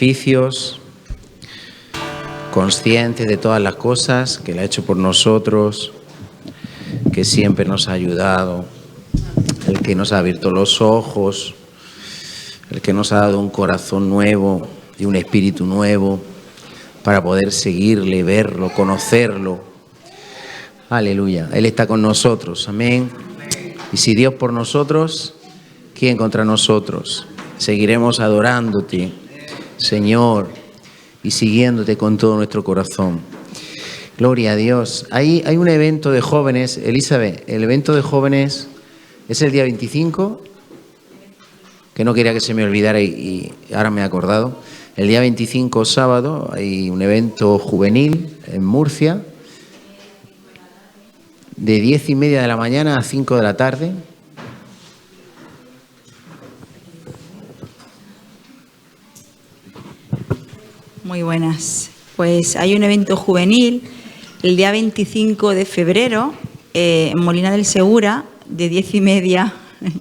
beneficios, consciente de todas las cosas que Él ha hecho por nosotros, que siempre nos ha ayudado, el que nos ha abierto los ojos, el que nos ha dado un corazón nuevo y un espíritu nuevo para poder seguirle, verlo, conocerlo. Aleluya, Él está con nosotros, amén. Y si Dios por nosotros, ¿quién contra nosotros? Seguiremos adorándote, Señor, y siguiéndote con todo nuestro corazón. Gloria a Dios. Hay un evento de jóvenes, Elizabeth, el evento de jóvenes es el día 25, que no quería que se me olvidara y ahora me he acordado. El día 25, sábado, hay un evento juvenil en Murcia, de 10:30 de la mañana a 5 de la tarde. Muy buenas. Pues hay un evento juvenil el día 25 de febrero en Molina del Segura, de 10:30,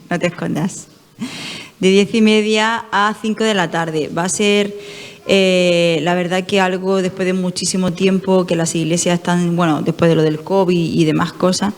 no te escondas, de 10:30 a 5 de la tarde. Va a ser, la verdad, que algo después de muchísimo tiempo que las iglesias están, bueno, después de lo del COVID y demás cosas,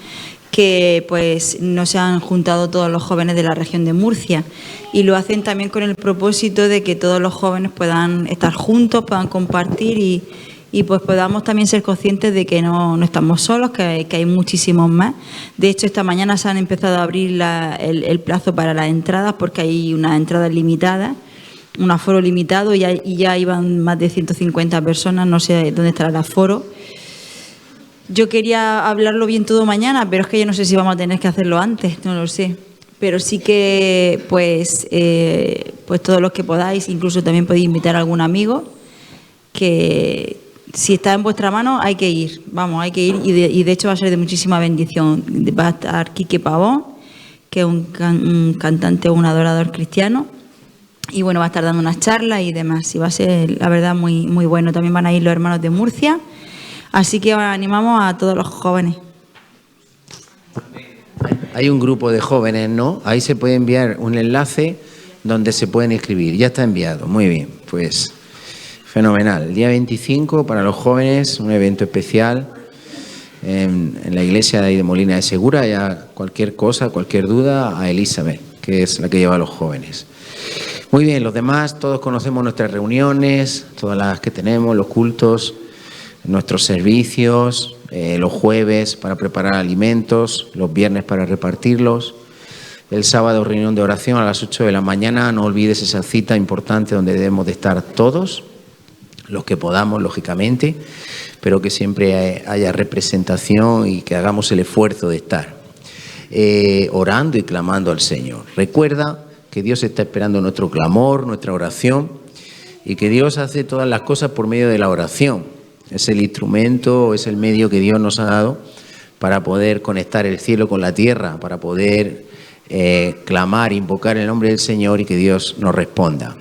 que pues no se han juntado todos los jóvenes de la región de Murcia, y lo hacen también con el propósito de que todos los jóvenes puedan estar juntos, puedan compartir y pues podamos también ser conscientes de que no estamos solos, que hay muchísimos más. De hecho, esta mañana se han empezado a abrir el plazo para las entradas, porque hay unas entradas limitadas, un aforo limitado, y ya iban más de 150 personas, no sé dónde estará el aforo. Yo quería hablarlo bien todo mañana, pero es que yo no sé si vamos a tener que hacerlo antes, no lo sé. Pero sí que, pues todos los que podáis, incluso también podéis invitar a algún amigo, que si está en vuestra mano hay que ir, vamos, hay que ir, y de hecho va a ser de muchísima bendición. Va a estar Quique Pavón, que es un cantante o un adorador cristiano, y bueno, va a estar dando unas charlas y demás, y va a ser, la verdad, muy, muy bueno. También van a ir los hermanos de Murcia. Así que animamos a todos los jóvenes. Hay un grupo de jóvenes, ¿no? Ahí se puede enviar un enlace donde se pueden inscribir. Ya está enviado. Muy bien, pues fenomenal. El día 25 para los jóvenes, un evento especial en la iglesia de ahí de Molina de Segura. Ya cualquier cosa, cualquier duda, a Elizabeth, que es la que lleva a los jóvenes. Muy bien, los demás, todos conocemos nuestras reuniones, todas las que tenemos, los cultos, nuestros servicios, los jueves para preparar alimentos, los viernes para repartirlos, el sábado reunión de oración a las 8 de la mañana. No olvides esa cita importante donde debemos de estar todos, los que podamos, lógicamente, pero que siempre haya representación y que hagamos el esfuerzo de estar orando y clamando al Señor. Recuerda que Dios está esperando nuestro clamor, nuestra oración, y que Dios hace todas las cosas por medio de la oración. Es el instrumento, es el medio que Dios nos ha dado para poder conectar el cielo con la tierra, para poder clamar, invocar el nombre del Señor y que Dios nos responda.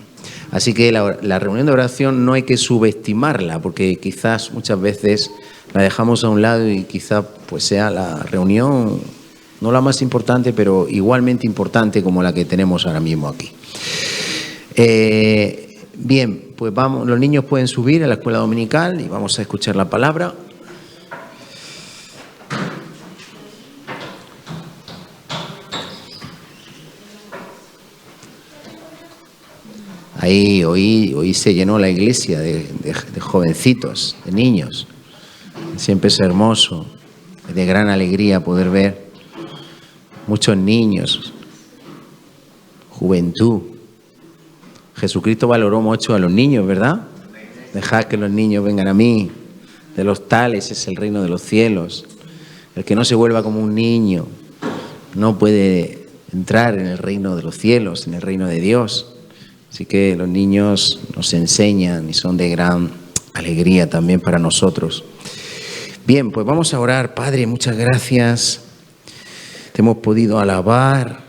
Así que la reunión de oración no hay que subestimarla, porque quizás muchas veces la dejamos a un lado y quizás pues sea la reunión, no la más importante, pero igualmente importante como la que tenemos ahora mismo aquí. Bien, pues vamos, los niños pueden subir a la escuela dominical y vamos a escuchar la palabra. Ahí hoy se llenó la iglesia de jovencitos, de niños. Siempre es hermoso, es de gran alegría poder ver muchos niños, juventud. Jesucristo valoró mucho a los niños, ¿verdad? Dejad que los niños vengan a mí. De los tales es el reino de los cielos. El que no se vuelva como un niño no puede entrar en el reino de los cielos, en el reino de Dios. Así que los niños nos enseñan y son de gran alegría también para nosotros. Bien, pues vamos a orar. Padre, muchas gracias. Te hemos podido alabar.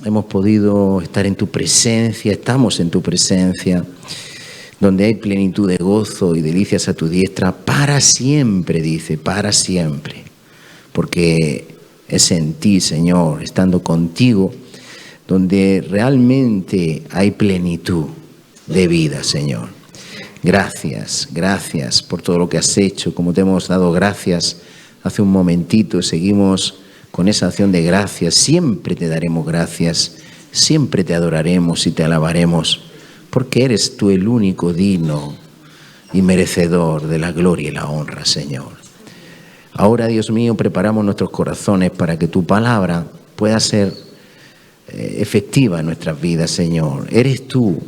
Hemos podido estar en tu presencia, estamos en tu presencia, donde hay plenitud de gozo y delicias a tu diestra, para siempre, dice, para siempre. Porque es en ti, Señor, estando contigo, donde realmente hay plenitud. de vida, Señor. Gracias, gracias por todo lo que has hecho, como te hemos dado gracias hace un momentito. Seguimos con esa acción de gracias. Siempre te daremos gracias, siempre te adoraremos y te alabaremos, porque eres tú el único digno y merecedor de la gloria y la honra, Señor. Ahora, Dios mío, preparamos nuestros corazones para que tu palabra pueda ser efectiva en nuestras vidas, Señor. Eres tú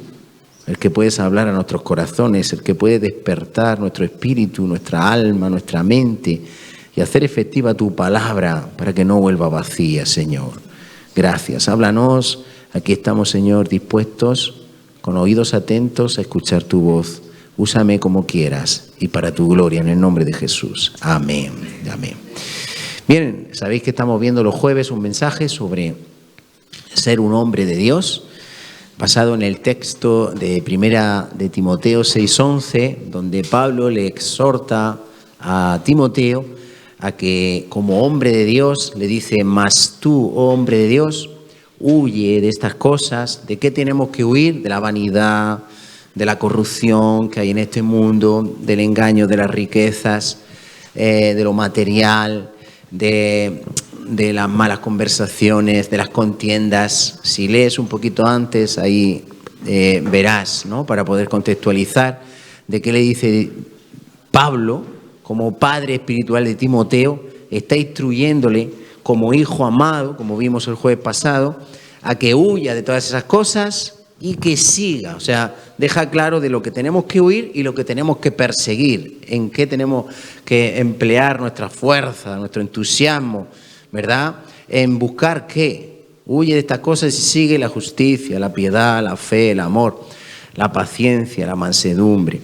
el que puedes hablar a nuestros corazones, el que puede despertar nuestro espíritu, nuestra alma, nuestra mente y hacer efectiva tu palabra para que no vuelva vacía, Señor. Gracias. Háblanos. Aquí estamos, Señor, dispuestos, con oídos atentos a escuchar tu voz. Úsame como quieras y para tu gloria, en el nombre de Jesús. Amén. Amén. Bien, sabéis que estamos viendo los jueves un mensaje sobre ser un hombre de Dios, basado en el texto de Primera de Timoteo 6:11, donde Pablo le exhorta a Timoteo a que como hombre de Dios, le dice: mas tú, oh hombre de Dios, huye de estas cosas. ¿De qué tenemos que huir? De la vanidad, de la corrupción que hay en este mundo, del engaño de las riquezas, de lo material, de las malas conversaciones, de las contiendas. Si lees un poquito antes, ahí verás, ¿no?, para poder contextualizar de qué le dice Pablo, como padre espiritual de Timoteo, está instruyéndole como hijo amado, como vimos el jueves pasado, a que huya de todas esas cosas y que siga. O sea, deja claro de lo que tenemos que huir y lo que tenemos que perseguir, en qué tenemos que emplear nuestra fuerza, nuestro entusiasmo, ¿verdad? En buscar qué. Huye de estas cosas y sigue la justicia, la piedad, la fe, el amor, la paciencia, la mansedumbre.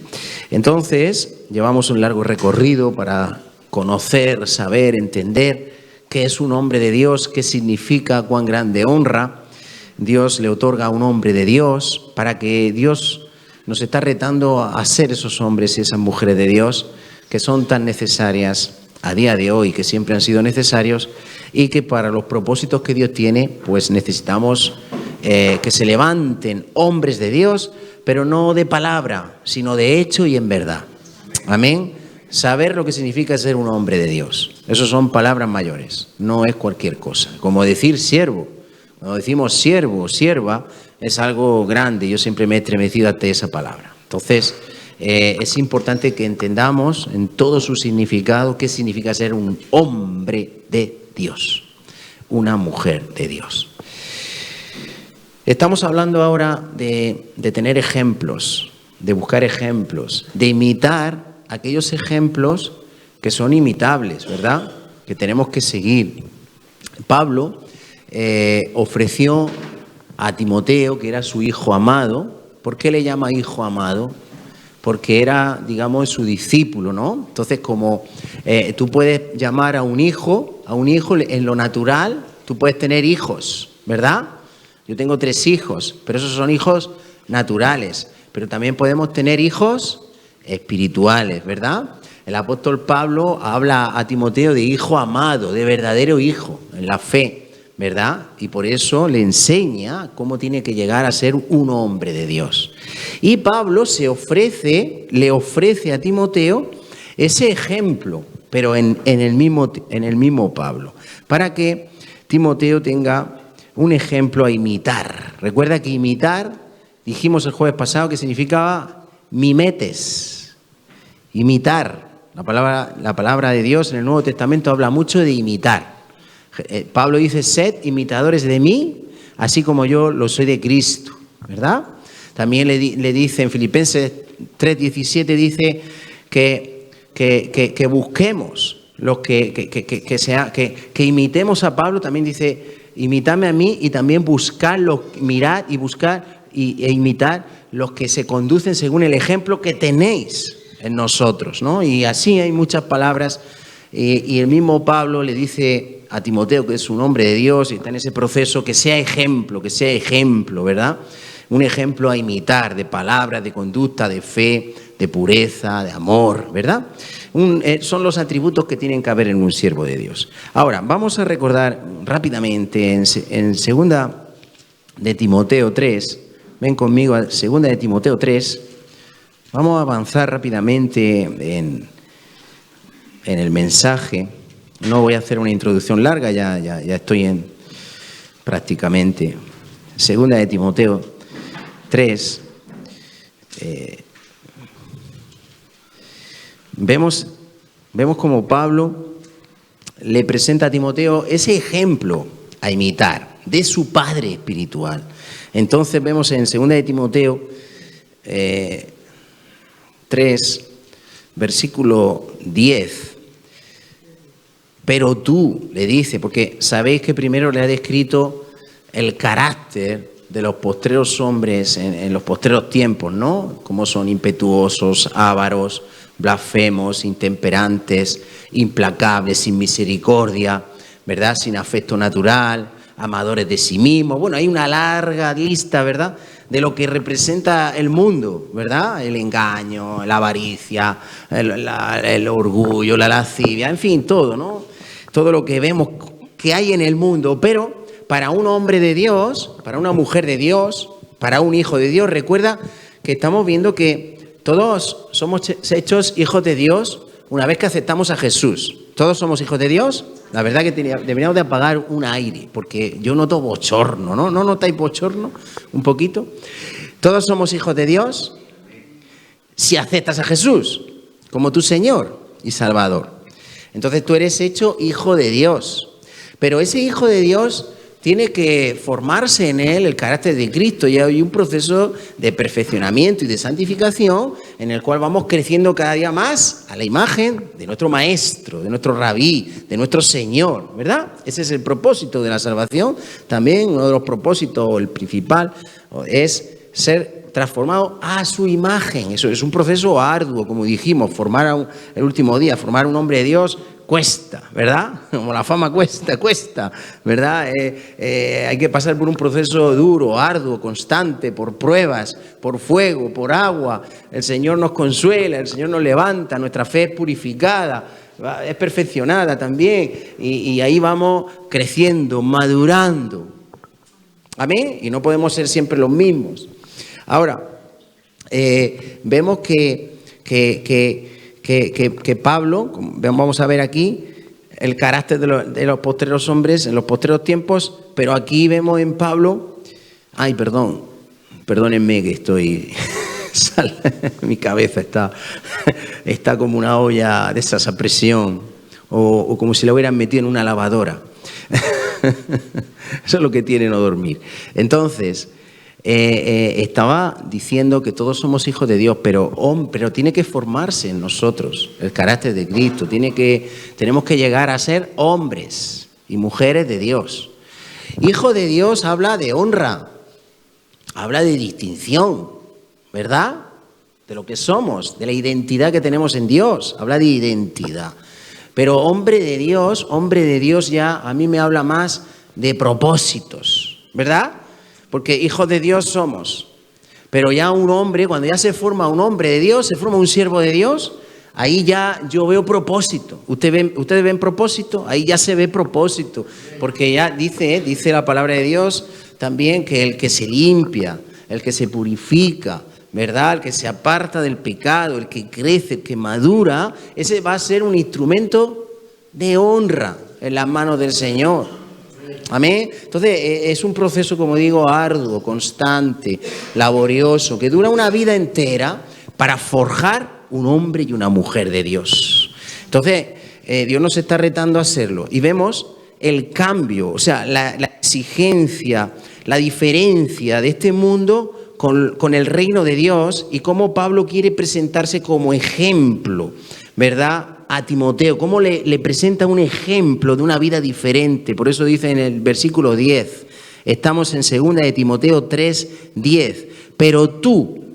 Entonces, llevamos un largo recorrido para conocer, saber, entender qué es un hombre de Dios, qué significa, cuán grande honra Dios le otorga a un hombre de Dios, para que Dios nos está retando a ser esos hombres y esas mujeres de Dios que son tan necesarias a día de hoy, que siempre han sido necesarios, y que para los propósitos que Dios tiene, pues necesitamos que se levanten hombres de Dios, pero no de palabra, sino de hecho y en verdad. Amén. Saber lo que significa ser un hombre de Dios. Eso son palabras mayores, no es cualquier cosa. Como decir siervo. Cuando decimos siervo o sierva, es algo grande. Yo siempre me he estremecido ante esa palabra. Entonces, es importante que entendamos en todo su significado qué significa ser un hombre de Dios, una mujer de Dios. Estamos hablando ahora de tener ejemplos, de buscar ejemplos, de imitar aquellos ejemplos que son imitables, ¿verdad?, que tenemos que seguir. Pablo ofreció a Timoteo, que era su hijo amado. ¿Por qué le llama hijo amado? Porque era, digamos, su discípulo, ¿no? Entonces, como tú puedes llamar a un hijo en lo natural, tú puedes tener hijos, ¿verdad? Yo tengo 3 hijos, pero esos son hijos naturales. Pero también podemos tener hijos espirituales, ¿verdad? El apóstol Pablo habla a Timoteo de hijo amado, de verdadero hijo, en la fe, ¿verdad? Y por eso le enseña cómo tiene que llegar a ser un hombre de Dios. Y Pablo le ofrece a Timoteo ese ejemplo, pero en el mismo Pablo, para que Timoteo tenga un ejemplo a imitar. Recuerda que imitar, dijimos el jueves pasado, que significaba mimetes, imitar. La palabra de Dios en el Nuevo Testamento habla mucho de imitar. Pablo dice: sed imitadores de mí, así como yo lo soy de Cristo, ¿verdad? También le dice en Filipenses 3:17, dice que busquemos los que imitemos a Pablo. También dice: imitadme a mí, y también mirad y buscar e imitar los que se conducen según el ejemplo que tenéis en nosotros, ¿no? Y así hay muchas palabras. Y el mismo Pablo le dice a Timoteo, que es un hombre de Dios y está en ese proceso, que sea ejemplo, ¿verdad? Un ejemplo a imitar, de palabras, de conducta, de fe, de pureza, de amor, ¿verdad? Son los atributos que tienen que haber en un siervo de Dios. Ahora, vamos a recordar rápidamente en 2 de Timoteo 3, ven conmigo a 2 de Timoteo 3. Vamos a avanzar rápidamente en el mensaje. No voy a hacer una introducción larga, ya estoy prácticamente. 2 de Timoteo 3. Vemos como Pablo le presenta a Timoteo ese ejemplo a imitar de su padre espiritual. Entonces vemos en 2 de Timoteo 3, versículo 10. Pero tú, le dice, porque sabéis que primero le ha descrito el carácter de los postreros hombres en los postreros tiempos, ¿no? Como son impetuosos, ávaros, blasfemos, intemperantes, implacables, sin misericordia, ¿verdad? Sin afecto natural, amadores de sí mismos. Bueno, hay una larga lista, ¿verdad?, de lo que representa el mundo, ¿verdad? El engaño, la avaricia, el orgullo, la lascivia, en fin, todo, ¿no? Todo lo que vemos que hay en el mundo. Pero para un hombre de Dios, para una mujer de Dios, para un hijo de Dios, recuerda que estamos viendo que todos somos hechos hijos de Dios una vez que aceptamos a Jesús. ¿Todos somos hijos de Dios? La verdad que deberíamos de apagar un aire, porque yo noto bochorno, ¿no? ¿No notáis bochorno un poquito? Todos somos hijos de Dios si aceptas a Jesús como tu Señor y Salvador. Entonces tú eres hecho hijo de Dios. Pero ese hijo de Dios tiene que formarse en él el carácter de Cristo, y hay un proceso de perfeccionamiento y de santificación en el cual vamos creciendo cada día más a la imagen de nuestro Maestro, de nuestro Rabí, de nuestro Señor, ¿verdad? Ese es el propósito de la salvación. También uno de los propósitos, el principal, es ser transformado a su imagen. Eso es un proceso arduo, como dijimos. El último día, formar un hombre de Dios cuesta, ¿verdad? Como la fama cuesta, ¿verdad? Hay que pasar por un proceso duro, arduo, constante, por pruebas, por fuego, por agua. El Señor nos consuela, el Señor nos levanta, nuestra fe es purificada, es perfeccionada también, y ahí vamos creciendo, madurando. Amén. Y no podemos ser siempre los mismos. Ahora, vemos que Pablo, vamos a ver aquí el carácter de los postreros hombres en los postreros tiempos, pero aquí vemos en Pablo, perdónenme que estoy, mi cabeza está como una olla de esas a presión, o como si la hubieran metido en una lavadora. Eso es lo que tiene no dormir. Entonces, estaba diciendo que todos somos hijos de Dios, pero tiene que formarse en nosotros el carácter de Cristo. Tenemos que llegar a ser hombres y mujeres de Dios. Hijo de Dios habla de honra, habla de distinción, ¿verdad? De lo que somos, de la identidad que tenemos en Dios, habla de identidad. Pero hombre de Dios ya a mí me habla más de propósitos, ¿verdad? Porque hijos de Dios somos. Pero ya un hombre, cuando ya se forma un hombre de Dios, se forma un siervo de Dios, ahí ya yo veo propósito. ¿Ustedes ven propósito? Ahí ya se ve propósito. Porque ya dice la palabra de Dios también que el que se limpia, el que se purifica, ¿verdad? El que se aparta del pecado, el que crece, el que madura, ese va a ser un instrumento de honra en las manos del Señor. Amén. Entonces es un proceso, como digo, arduo, constante, laborioso, que dura una vida entera para forjar un hombre y una mujer de Dios. Entonces Dios nos está retando a hacerlo, y vemos el cambio, o sea, la exigencia, la diferencia de este mundo con el reino de Dios, y cómo Pablo quiere presentarse como ejemplo, ¿verdad?, a Timoteo, cómo le presenta un ejemplo de una vida diferente. Por eso dice en el versículo 10, estamos en 2 de Timoteo 3, 10, pero tú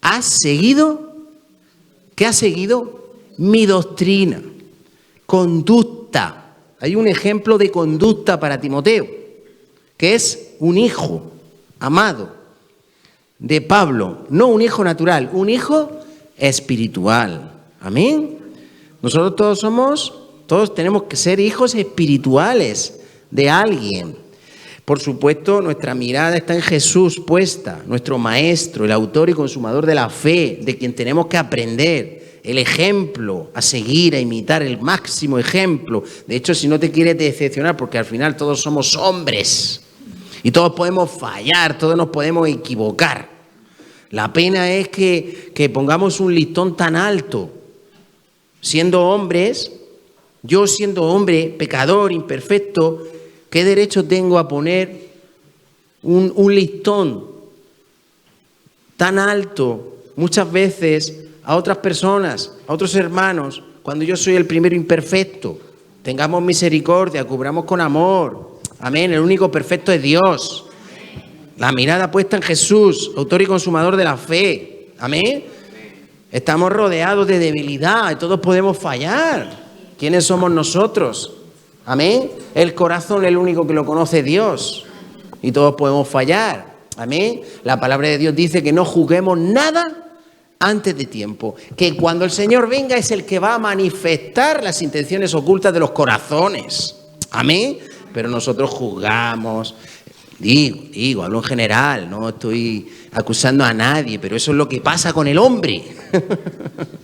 has seguido, ¿qué has seguido? Mi doctrina, conducta. Hay un ejemplo de conducta para Timoteo, que es un hijo amado de Pablo, no un hijo natural, un hijo espiritual. Amén. Nosotros todos tenemos que ser hijos espirituales de alguien. Por supuesto, nuestra mirada está en Jesús puesta, nuestro Maestro, el autor y consumador de la fe, de quien tenemos que aprender, el ejemplo a seguir, a imitar, el máximo ejemplo. De hecho, si no te quieres decepcionar, porque al final todos somos hombres y todos podemos fallar, todos nos podemos equivocar. La pena es que pongamos un listón tan alto, siendo hombres, yo siendo hombre, pecador, imperfecto. ¿Qué derecho tengo a poner un listón tan alto muchas veces a otras personas, a otros hermanos, cuando yo soy el primero imperfecto? Tengamos misericordia, cubramos con amor. Amén. El único perfecto es Dios. La mirada puesta en Jesús, autor y consumador de la fe. Amén. Estamos rodeados de debilidad y todos podemos fallar. ¿Quiénes somos nosotros? Amén. El corazón es el único que lo conoce Dios y todos podemos fallar. Amén. La palabra de Dios dice que no juzguemos nada antes de tiempo, que cuando el Señor venga es el que va a manifestar las intenciones ocultas de los corazones. Amén. Pero nosotros juzgamos. Digo, hablo en general, no estoy acusando a nadie, pero eso es lo que pasa con el hombre,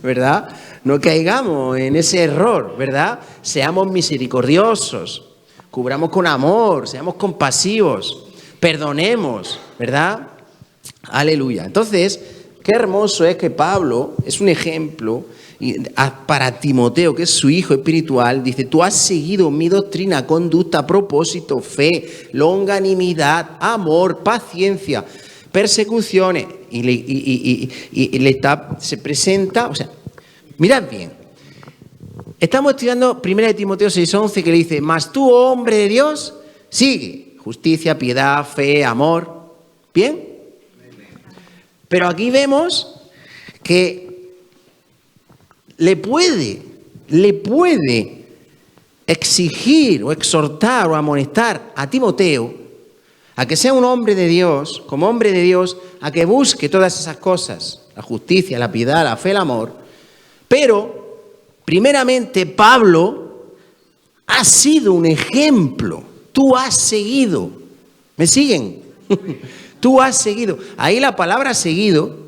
¿verdad? No caigamos en ese error, ¿verdad? Seamos misericordiosos, cubramos con amor, seamos compasivos, perdonemos, ¿verdad? Aleluya. Entonces, qué hermoso es que Pablo es un ejemplo para Timoteo, que es su hijo espiritual. Dice: tú has seguido mi doctrina, conducta, propósito, fe, longanimidad, amor, paciencia, persecuciones. Se presenta, o sea, mirad bien. Estamos estudiando 1 Timoteo 6:11, que le dice: mas tú, hombre de Dios, sigue justicia, piedad, fe, amor. ¿Bien? Pero aquí vemos que le puede exigir o exhortar o amonestar a Timoteo a que sea un hombre de Dios, como hombre de Dios, a que busque todas esas cosas, la justicia, la piedad, la fe, el amor. Pero, primeramente, Pablo ha sido un ejemplo. Tú has seguido. ¿Me siguen? Tú has seguido. Ahí la palabra seguido,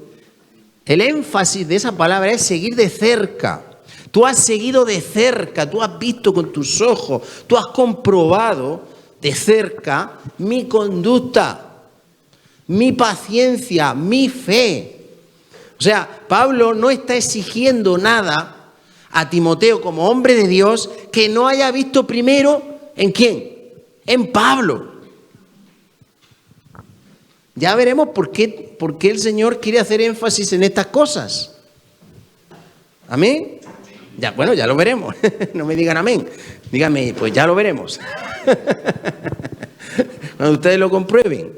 el énfasis de esa palabra es seguir de cerca. Tú has seguido de cerca, tú has visto con tus ojos, tú has comprobado de cerca mi conducta, mi paciencia, mi fe. O sea, Pablo no está exigiendo nada a Timoteo como hombre de Dios que no haya visto primero ¿en quién? En Pablo. Ya veremos por qué el Señor quiere hacer énfasis en estas cosas. ¿Amén? Ya, bueno, ya lo veremos. No me digan amén. Díganme, pues ya lo veremos. Cuando ustedes lo comprueben.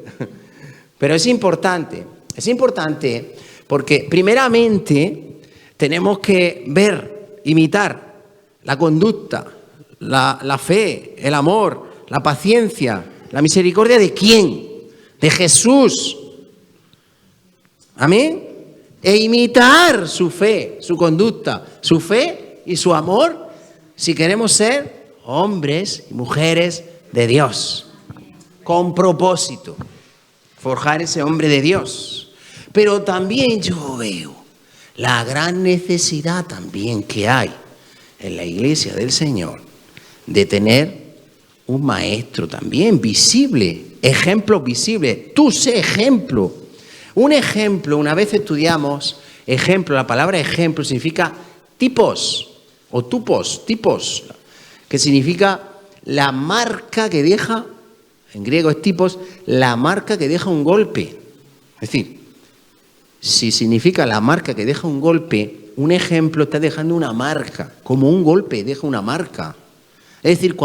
Pero es importante porque primeramente tenemos que ver, imitar la conducta, la fe, el amor, la paciencia, la misericordia ¿de quién? De Jesús. Amén. E imitar su fe, su conducta, su fe y su amor si queremos ser hombres y mujeres de Dios. Con propósito. Forjar ese hombre de Dios. Pero también yo veo la gran necesidad también que hay en la iglesia del Señor de tener un maestro también visible. Ejemplo visible. Tú sé ejemplo. Un ejemplo, una vez estudiamos ejemplo, la palabra ejemplo significa tipos o tipos, que significa la marca que deja, en griego es tipos, la marca que deja un golpe. Es decir, si significa la marca que deja un golpe, un ejemplo está dejando una marca, como un golpe deja una marca. Es decir,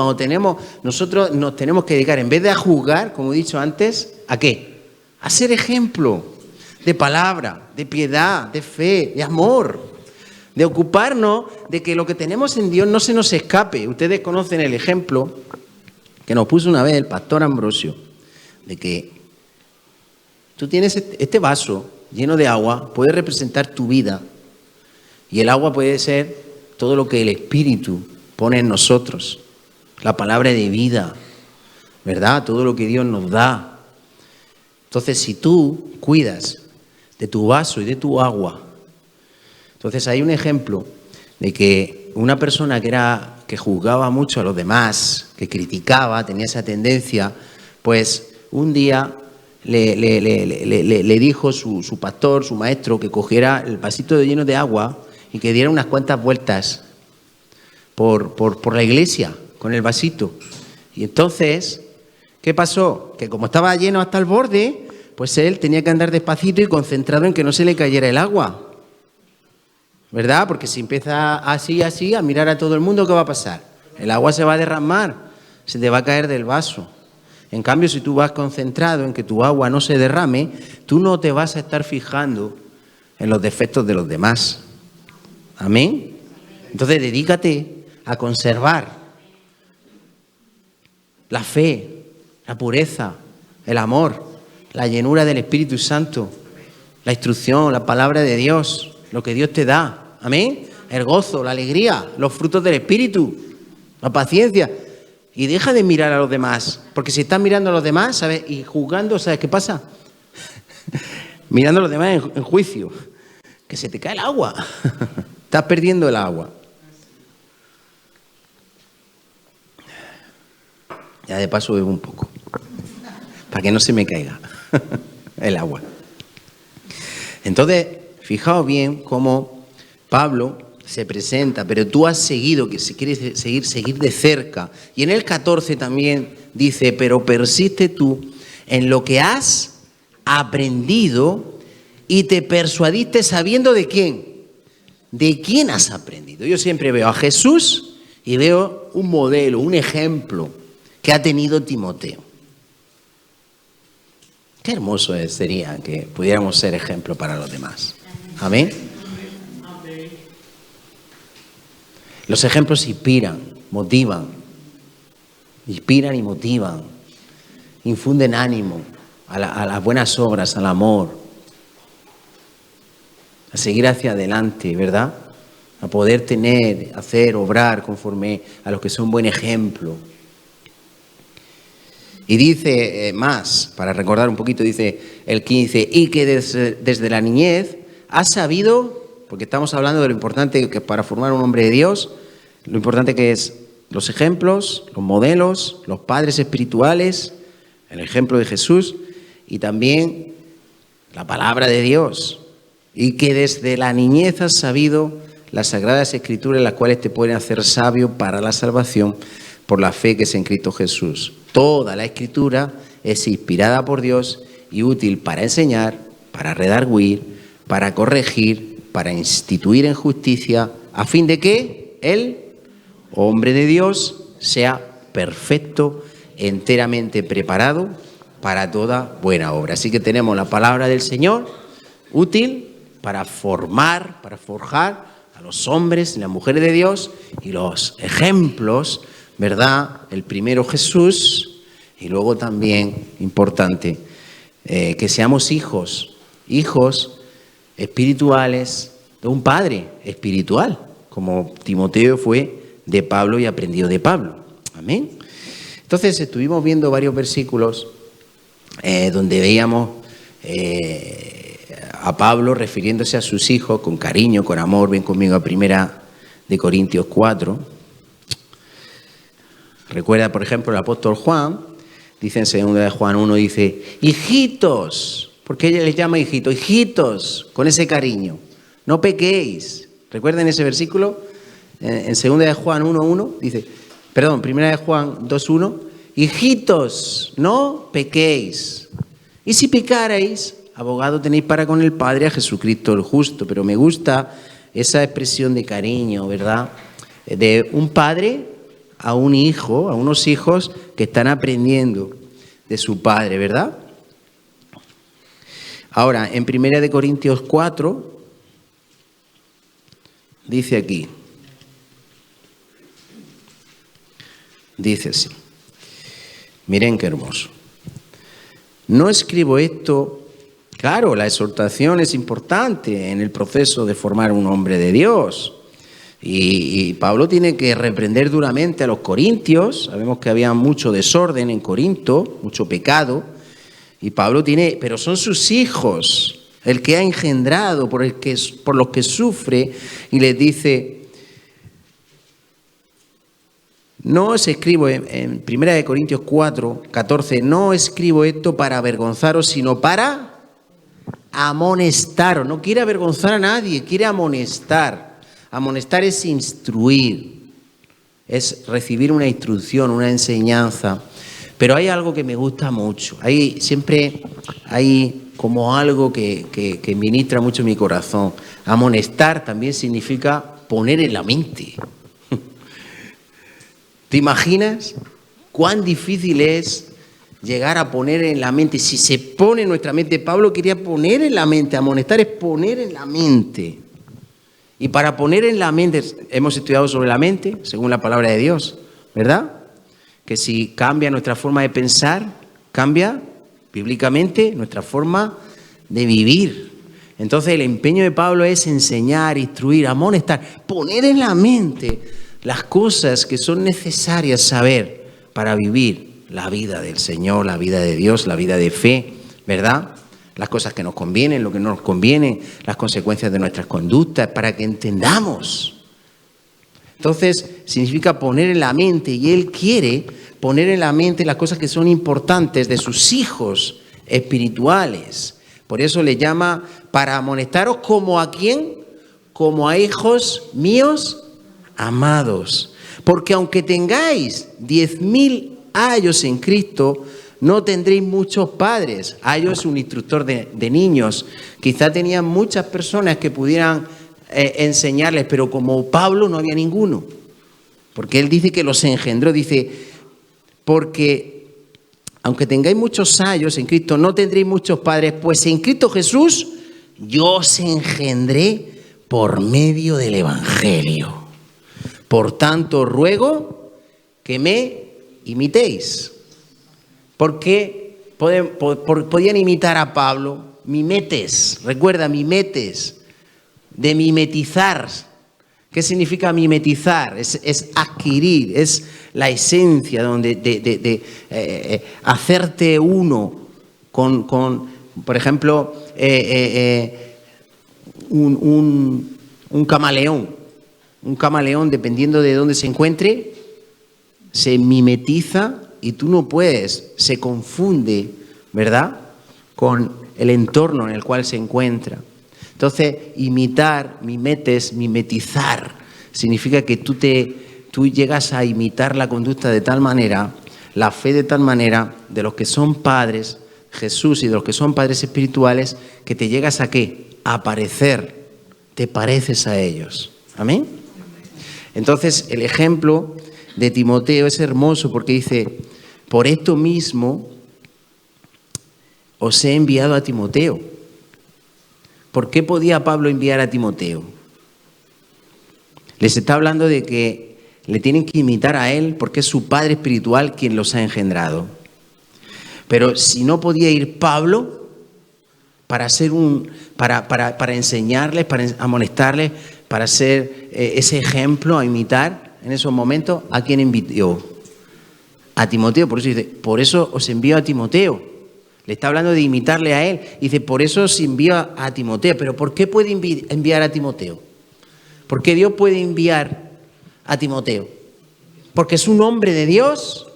nosotros nos tenemos que dedicar, en vez de a juzgar, como he dicho antes, ¿a qué? A ser ejemplo de palabra, de piedad, de fe, de amor, de ocuparnos de que lo que tenemos en Dios no se nos escape. Ustedes conocen el ejemplo que nos puso una vez el pastor Ambrosio, de que tú tienes este vaso lleno de agua, puede representar tu vida, y el agua puede ser todo lo que el Espíritu pone en nosotros, la palabra de vida, ¿verdad? Todo lo que Dios nos da. Entonces, si tú cuidas de tu vaso y de tu agua, entonces hay un ejemplo de que una persona que juzgaba mucho a los demás, que criticaba, tenía esa tendencia, pues un día le dijo su pastor, su maestro, que cogiera el vasito lleno de agua y que diera unas cuantas vueltas por la iglesia con el vasito. Y entonces, ¿qué pasó? Que como estaba lleno hasta el borde, pues él tenía que andar despacito y concentrado en que no se le cayera el agua. ¿Verdad? Porque si empieza así a mirar a todo el mundo, ¿qué va a pasar? El agua se va a derramar, se te va a caer del vaso. En cambio, si tú vas concentrado en que tu agua no se derrame, tú no te vas a estar fijando en los defectos de los demás. ¿Amén? Entonces, dedícate a conservar la fe, la pureza, el amor, la llenura del Espíritu Santo, la instrucción, la palabra de Dios, lo que Dios te da. Amén. El gozo, la alegría, los frutos del Espíritu, la paciencia. Y deja de mirar a los demás, porque si estás mirando a los demás, ¿sabes? Y juzgando, ¿sabes qué pasa? Mirando a los demás en juicio, que se te cae el agua. Estás perdiendo el agua. Ya de paso bebo un poco, para que no se me caiga el agua. Entonces, fijaos bien cómo Pablo se presenta, pero tú has seguido, que si quieres seguir de cerca. Y en el 14 también dice, pero persiste tú en lo que has aprendido y te persuadiste sabiendo de quién. ¿De quién has aprendido? Yo siempre veo a Jesús y veo un modelo, un ejemplo que ha tenido Timoteo. Qué hermoso sería que pudiéramos ser ejemplo para los demás. Amén. Los ejemplos inspiran y motivan, infunden ánimo a las buenas obras, al amor, a seguir hacia adelante, ¿verdad? A poder hacer, obrar conforme a los que son buen ejemplo. Y dice más, para recordar un poquito, dice el 15, y que desde la niñez has sabido, porque estamos hablando de lo importante que para formar un hombre de Dios, lo importante que es los ejemplos, los modelos, los padres espirituales, el ejemplo de Jesús y también la palabra de Dios. Y que desde la niñez has sabido las sagradas escrituras, las cuales te pueden hacer sabio para la salvación por la fe que es en Cristo Jesús. Toda la escritura es inspirada por Dios y útil para enseñar, para redarguir, para corregir, para instituir en justicia, a fin de que el hombre de Dios sea perfecto, enteramente preparado para toda buena obra. Así que tenemos la palabra del Señor, útil para formar, para forjar a los hombres y las mujeres de Dios, y los ejemplos, ¿verdad? El primero Jesús, y luego también, importante, que seamos hijos espirituales de un padre espiritual, como Timoteo fue de Pablo y aprendió de Pablo. Amén. Entonces estuvimos viendo varios versículos donde veíamos a Pablo refiriéndose a sus hijos con cariño, con amor. Ven conmigo a 1 Corintios 4. Recuerda, por ejemplo, el apóstol Juan, dice en 2 Juan 1, dice, hijitos, porque ella les llama hijitos, hijitos, con ese cariño, no pequéis. ¿Recuerdan ese versículo? En 2 Juan 1.1 dice, perdón, 1 Juan 2.1, hijitos, no pequéis. Y si pecarais, abogado tenéis para con el Padre, a Jesucristo el justo. Pero me gusta esa expresión de cariño, ¿verdad? De un padre a un hijo, a unos hijos que están aprendiendo de su padre, ¿verdad? Ahora, en 1 Corintios 4, dice aquí, dice así, miren qué hermoso. No escribo esto, claro, la exhortación es importante en el proceso de formar un hombre de Dios, Y Pablo tiene que reprender duramente a los corintios. Sabemos que había mucho desorden en Corinto, mucho pecado. Y Pablo tiene, pero son sus hijos, el que ha engendrado, por los que sufre, y les dice, no os escribo, en 1 Corintios 4, 14, no escribo esto para avergonzaros, sino para amonestaros. No quiere avergonzar a nadie, quiere amonestar. Amonestar es instruir, es recibir una instrucción, una enseñanza. Pero hay algo que me gusta mucho. Siempre hay como algo que ministra mucho mi corazón. Amonestar también significa poner en la mente. ¿Te imaginas cuán difícil es llegar a poner en la mente? Si se pone en nuestra mente, Pablo quería poner en la mente, amonestar es poner en la mente. Y para poner en la mente, hemos estudiado sobre la mente, según la palabra de Dios, ¿verdad? Que si cambia nuestra forma de pensar, cambia bíblicamente nuestra forma de vivir. Entonces el empeño de Pablo es enseñar, instruir, amonestar, poner en la mente las cosas que son necesarias saber para vivir la vida del Señor, la vida de Dios, la vida de fe, ¿verdad? Las cosas que nos convienen, lo que no nos conviene, las consecuencias de nuestras conductas, para que entendamos. Entonces, significa poner en la mente, y Él quiere poner en la mente las cosas que son importantes de sus hijos espirituales. Por eso le llama para amonestaros como a ¿quién? Como a hijos míos amados. Porque aunque tengáis 10.000 años en Cristo, no tendréis muchos padres. Ayo es un instructor de niños. Quizá tenían muchas personas que pudieran enseñarles, pero como Pablo no había ninguno. Porque él dice que los engendró. Dice, porque aunque tengáis muchos años en Cristo, no tendréis muchos padres, pues en Cristo Jesús yo os engendré por medio del Evangelio. Por tanto, ruego que me imitéis. Porque podían imitar a Pablo, mimetes, recuerda, mimetes, de mimetizar. ¿Qué significa mimetizar? Es adquirir, es la esencia de hacerte uno con por ejemplo, un camaleón. Un camaleón, dependiendo de dónde se encuentre, se mimetiza. Y tú no puedes, se confunde, ¿verdad?, con el entorno en el cual se encuentra. Entonces, imitar, mimetizar, significa que tú llegas a imitar la conducta de tal manera, la fe de tal manera, de los que son padres, Jesús, y de los que son padres espirituales, que te llegas a ¿qué? A parecer, te pareces a ellos. ¿Amén? Entonces, el ejemplo de Timoteo es hermoso porque dice, por esto mismo os he enviado a Timoteo. ¿Por qué podía Pablo enviar a Timoteo? Les está hablando de que le tienen que imitar a él porque es su padre espiritual quien los ha engendrado. Pero si no podía ir Pablo para enseñarles, para amonestarles, para ser ese ejemplo a imitar en esos momentos, ¿a quién envió? A Timoteo. Por eso dice, por eso os envío a Timoteo. Le está hablando de imitarle a él. Dice, por eso os envío a Timoteo. ¿Pero por qué puede enviar a Timoteo? ¿Por qué Dios puede enviar a Timoteo? Porque es un hombre de Dios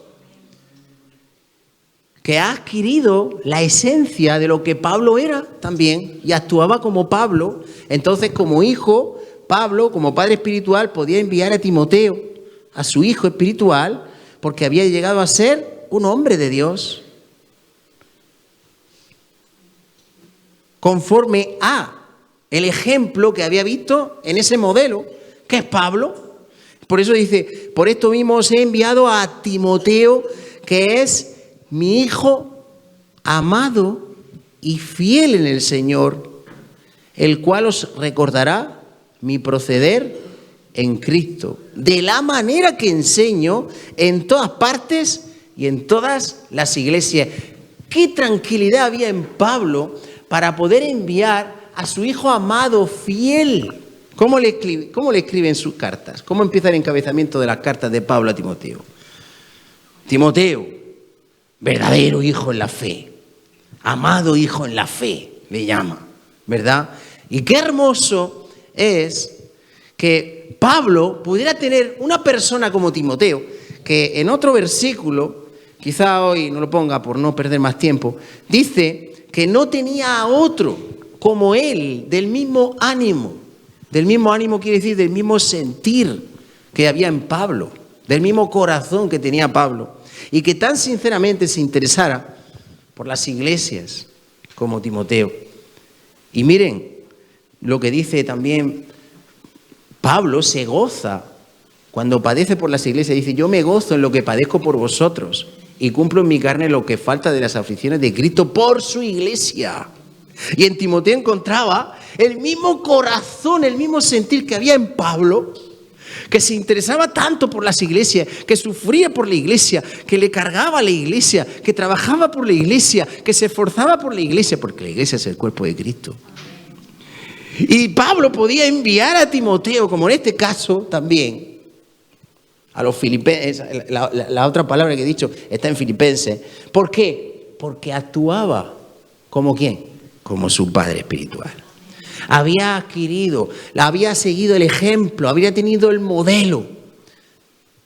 que ha adquirido la esencia de lo que Pablo era también y actuaba como Pablo. Entonces, como hijo, Pablo, como padre espiritual, podía enviar a Timoteo, a su hijo espiritual, porque había llegado a ser un hombre de Dios. Conforme a el ejemplo que había visto en ese modelo, que es Pablo. Por eso dice, por esto mismo os he enviado a Timoteo, que es mi hijo amado y fiel en el Señor, el cual os recordará mi proceder en Cristo, de la manera que enseño en todas partes y en todas las iglesias. Qué tranquilidad había en Pablo para poder enviar a su hijo amado, fiel, ¿Cómo le escriben sus cartas? ¿Cómo empieza el encabezamiento de las cartas de Pablo a Timoteo? Timoteo, verdadero hijo en la fe, amado hijo en la fe, le llama, ¿verdad? Y qué hermoso es que Pablo pudiera tener una persona como Timoteo, que en otro versículo, quizá hoy no lo ponga por no perder más tiempo, dice que no tenía a otro como él, del mismo ánimo. Del mismo ánimo quiere decir del mismo sentir que había en Pablo, del mismo corazón que tenía Pablo, y que tan sinceramente se interesara por las iglesias como Timoteo. Y miren lo que dice también Pablo, se goza cuando padece por las iglesias. Dice, yo me gozo en lo que padezco por vosotros y cumplo en mi carne lo que falta de las aflicciones de Cristo por su iglesia. Y en Timoteo encontraba el mismo corazón, el mismo sentir que había en Pablo, que se interesaba tanto por las iglesias, que sufría por la iglesia, que le cargaba a la iglesia, que trabajaba por la iglesia, que se esforzaba por la iglesia, porque la iglesia es el cuerpo de Cristo. Y Pablo podía enviar a Timoteo, como en este caso también, a los filipenses, la otra palabra que he dicho está en Filipenses. ¿Por qué? Porque actuaba como ¿quién? Como su padre espiritual. Había adquirido, había seguido el ejemplo, había tenido el modelo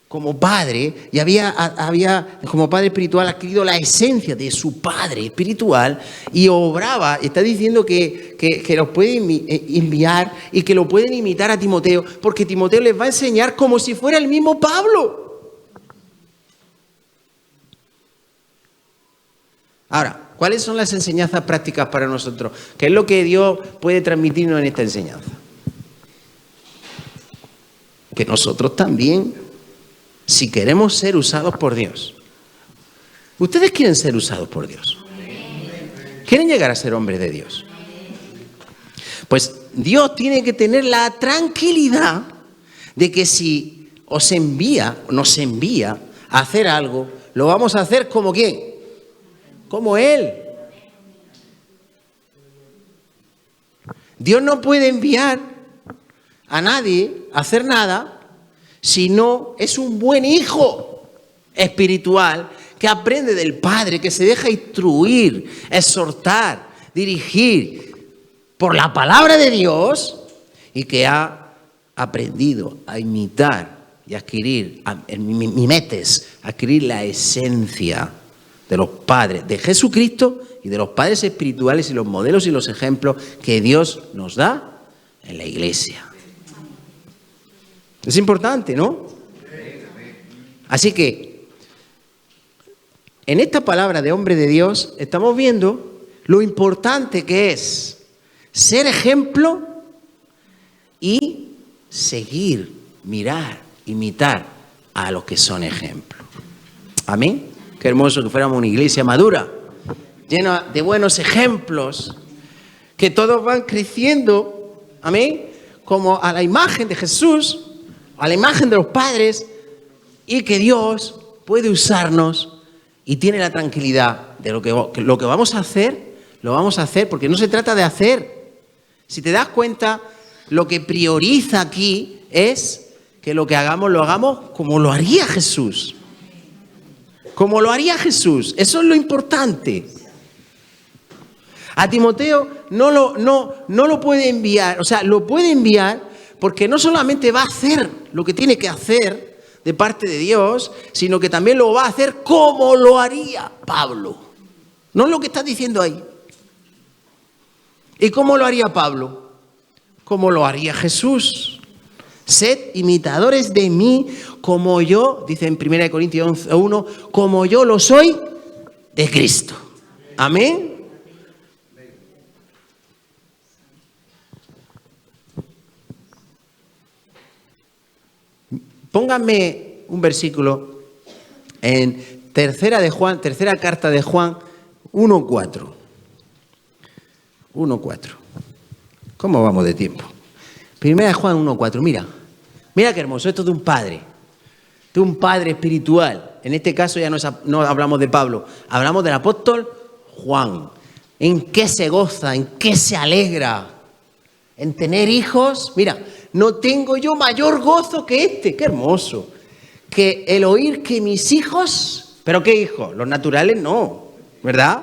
como padre y había como padre espiritual adquirido la esencia de su padre espiritual y obraba. Está diciendo que los puede enviar y que lo pueden imitar a Timoteo, porque Timoteo les va a enseñar como si fuera el mismo Pablo. Ahora, ¿cuáles son las enseñanzas prácticas para nosotros? ¿Qué es lo que Dios puede transmitirnos en esta enseñanza? Que nosotros también, si queremos ser usados por Dios. ¿Ustedes quieren ser usados por Dios? ¿Quieren llegar a ser hombres de Dios? Pues Dios tiene que tener la tranquilidad de que si nos envía a hacer algo, lo vamos a hacer como ¿quién? Como Él. Dios no puede enviar a nadie a hacer nada si no es un buen hijo espiritual que aprende del Padre, que se deja instruir, exhortar, dirigir por la palabra de Dios y que ha aprendido a imitar y adquirir, adquirir la esencia de los padres de Jesucristo y de los padres espirituales y los modelos y los ejemplos que Dios nos da en la iglesia. Es importante, ¿no? Así que, en esta palabra de hombre de Dios, estamos viendo lo importante que es ser ejemplo y seguir, mirar, imitar a los que son ejemplos. Amén. Qué hermoso que fuéramos una iglesia madura, llena de buenos ejemplos, que todos van creciendo, amén, como a la imagen de Jesús, a la imagen de los padres, y que Dios puede usarnos y tiene la tranquilidad de lo que vamos a hacer, lo vamos a hacer porque no se trata de hacer. Si te das cuenta, lo que prioriza aquí es que lo que hagamos, lo hagamos como lo haría Jesús. Como lo haría Jesús. Eso es lo importante. A Timoteo no lo puede enviar, o sea, lo puede enviar porque no solamente va a hacer lo que tiene que hacer de parte de Dios, sino que también lo va a hacer como lo haría Pablo. No es lo que está diciendo ahí. ¿Y cómo lo haría Pablo? Como lo haría Jesús. Sed imitadores de mí como yo, dice en 1 Corintios 11:1, como yo lo soy de Cristo. Amén. Pónganme un versículo en tercera carta de Juan 1:4. 1:4. ¿Cómo vamos de tiempo? Primera de Juan 1:4. Mira qué hermoso. Esto es de un padre espiritual. En este caso ya no hablamos de Pablo, hablamos del apóstol Juan. ¿En qué se goza? ¿En qué se alegra? En tener hijos. Mira, no tengo yo mayor gozo que este. ¡Qué hermoso! Que el oír que mis hijos, ¿pero qué hijos? Los naturales no, ¿verdad?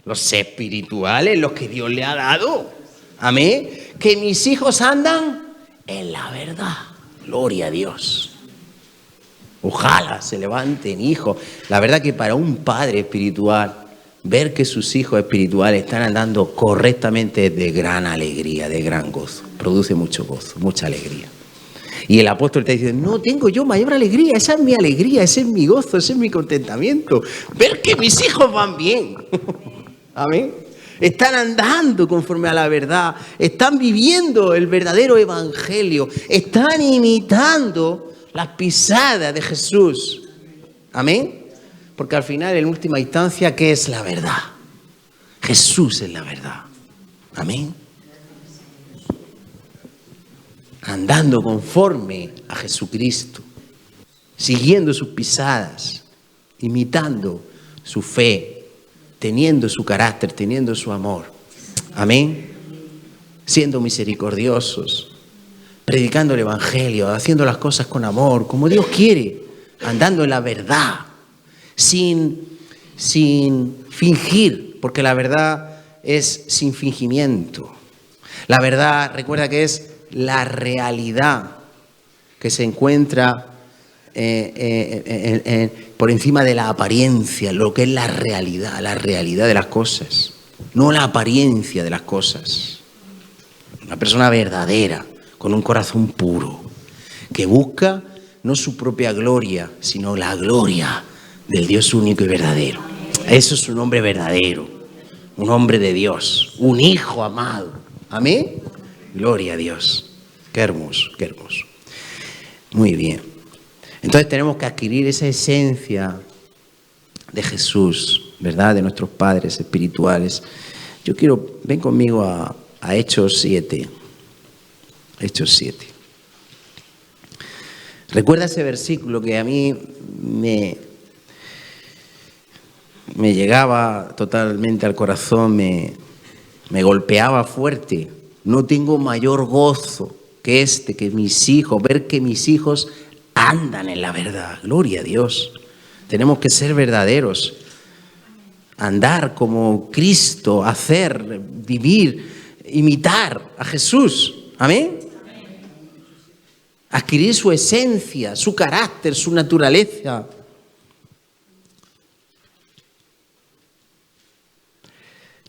Los espirituales, los que Dios le ha dado. Amén. Que mis hijos andan en la verdad. Gloria a Dios. Ojalá se levanten hijos. La verdad que para un padre espiritual, ver que sus hijos espirituales están andando correctamente es de gran alegría, de gran gozo. Produce mucho gozo, mucha alegría. Y el apóstol te dice, no tengo yo mayor alegría, esa es mi alegría, ese es mi gozo, ese es mi contentamiento. Ver que mis hijos van bien. Amén. Están andando conforme a la verdad, están viviendo el verdadero evangelio, están imitando las pisadas de Jesús. Amén. Porque al final, en última instancia, ¿qué es la verdad? Jesús es la verdad. Amén. Andando conforme a Jesucristo, siguiendo sus pisadas, imitando su fe, teniendo su carácter, teniendo su amor. Amén. Siendo misericordiosos, predicando el evangelio, haciendo las cosas con amor, como Dios quiere, andando en la verdad, sin fingir, porque la verdad es sin fingimiento. La verdad, recuerda que es la realidad que se encuentra por encima de la apariencia, lo que es la realidad de las cosas, no la apariencia de las cosas. Una persona verdadera, con un corazón puro, que busca no su propia gloria, sino la gloria del Dios único y verdadero. Eso es un hombre verdadero, un hombre de Dios, un hijo amado. Amén. Gloria a Dios. Qué hermoso, qué hermoso. Muy bien. Entonces tenemos que adquirir esa esencia de Jesús, ¿verdad? De nuestros padres espirituales. Ven conmigo a Hechos 7. Hechos 7. Recuerda ese versículo que a mí me llegaba totalmente al corazón, me golpeaba fuerte. No tengo mayor gozo que que mis hijos, ver que mis hijos andan en la verdad. Gloria a Dios. Tenemos que ser verdaderos. Andar como Cristo, hacer, vivir, imitar a Jesús. Amén. Adquirir su esencia, su carácter, su naturaleza.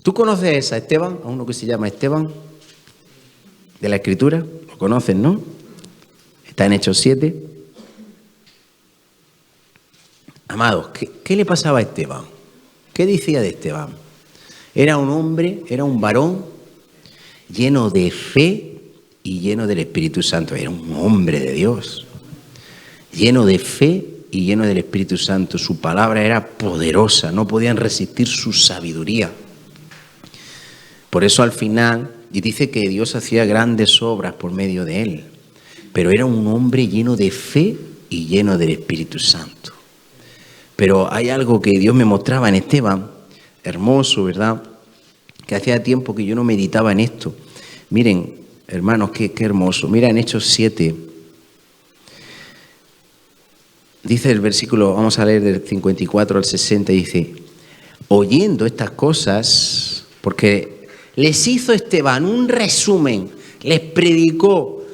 ¿Tú conoces a Esteban? A uno que se llama Esteban, de la Escritura. Lo conoces, ¿no? Está en Hechos 7. Amados, ¿qué le pasaba a Esteban? ¿Qué decía de Esteban? Era un hombre, era un varón lleno de fe y lleno del Espíritu Santo. Era un hombre de Dios, lleno de fe y lleno del Espíritu Santo. Su palabra era poderosa, no podían resistir su sabiduría. Por eso al final, y dice que Dios hacía grandes obras por medio de él, pero era un hombre lleno de fe y lleno del Espíritu Santo. Pero hay algo que Dios me mostraba en Esteban, hermoso, ¿verdad? Que hacía tiempo que yo no meditaba en esto. Miren, hermanos, qué hermoso. Mira en Hechos 7. Dice el versículo, vamos a leer del 54 al 60, dice, oyendo estas cosas, porque les hizo Esteban un resumen, les predicó